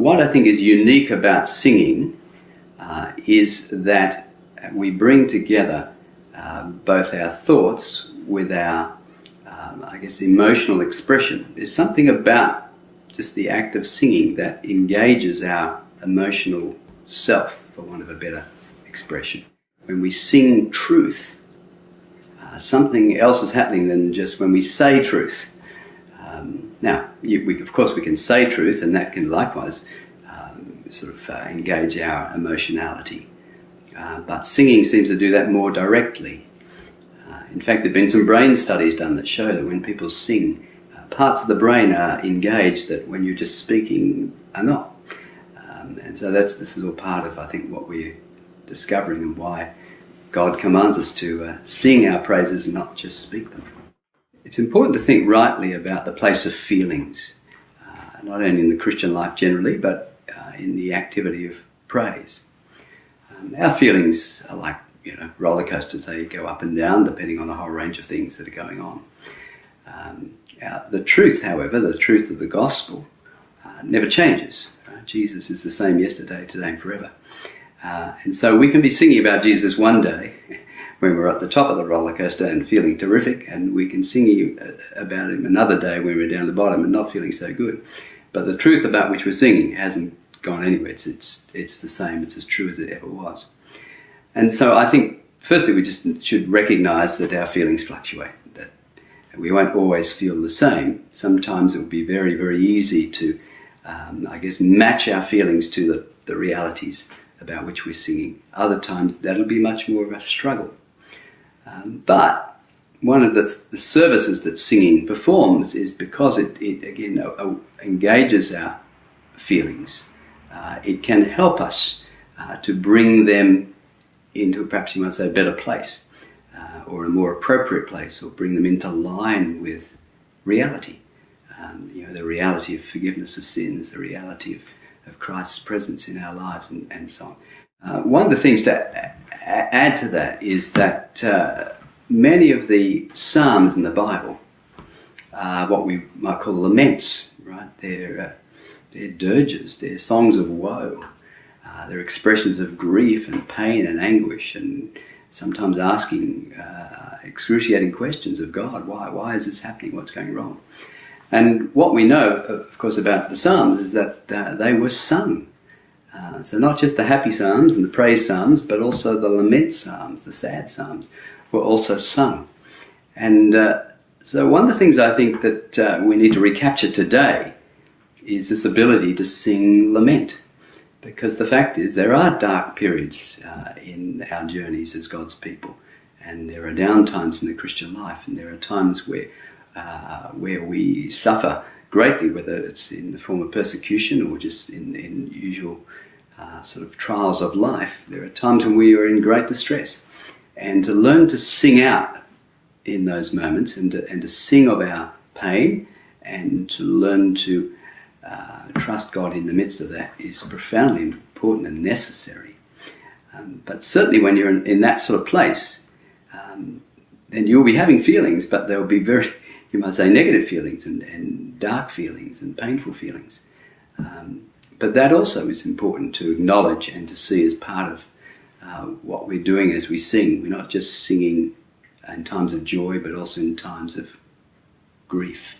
what I think is unique about singing is that we bring together both our thoughts with our, emotional expression. There's something about just the act of singing that engages our emotional self, for want of a better expression. When we sing truth, something else is happening than just when we say truth. Now, of course we can say truth, and that can likewise engage our emotionality. But singing seems to do that more directly. In fact, there have been some brain studies done that show that when people sing, parts of the brain are engaged that when you're just speaking are not. And so this is all part of, I think, what we're discovering and why God commands us to sing our praises and not just speak them. It's important to think rightly about the place of feelings, not only in the Christian life generally, but in the activity of praise. Our feelings are like, roller coasters. They go up and down depending on a whole range of things that are going on. The truth, however, the truth of the gospel never changes. Jesus is the same yesterday, today and forever. And so we can be singing about Jesus one day when we're at the top of the roller coaster and feeling terrific, and we can sing about him another day when we're down the bottom and not feeling so good. But the truth about which we're singing hasn't gone anywhere. It's the same. It's as true as it ever was. And so I think, firstly, we just should recognise that our feelings fluctuate, that we won't always feel the same. Sometimes it will be very, very easy to, match our feelings to the realities about which we're singing. Other times that'll be much more of a struggle. But one of the services that singing performs is because it engages our feelings. It can help us to bring them into, perhaps you might say, a better place, or a more appropriate place, or bring them into line with reality. The reality of forgiveness of sins, the reality of Christ's presence in our lives, and so on. One of the things to add to that is that many of the psalms in the Bible are what we might call laments, right? They're dirges, they're songs of woe. They're expressions of grief and pain and anguish, and sometimes asking excruciating questions of God. Why is this happening? What's going wrong? And what we know, of course, about the Psalms is that they were sung. So not just the happy Psalms and the praise Psalms, but also the lament Psalms, the sad Psalms, were also sung. And so one of the things I think that we need to recapture today is this ability to sing lament. Because the fact is, there are dark periods in our journeys as God's people, and there are down times in the Christian life, and there are times where we suffer greatly, whether it's in the form of persecution or just in usual trials of life. There are times when we are in great distress, and to learn to sing out in those moments, and to sing of our pain, and to learn to trust God in the midst of that is profoundly important and necessary. But certainly when you're in that sort of place, then you'll be having feelings, but they'll be very, you might say, negative feelings and dark feelings and painful feelings. But that also is important to acknowledge and to see as part of what we're doing as we sing. We're not just singing in times of joy, but also in times of grief.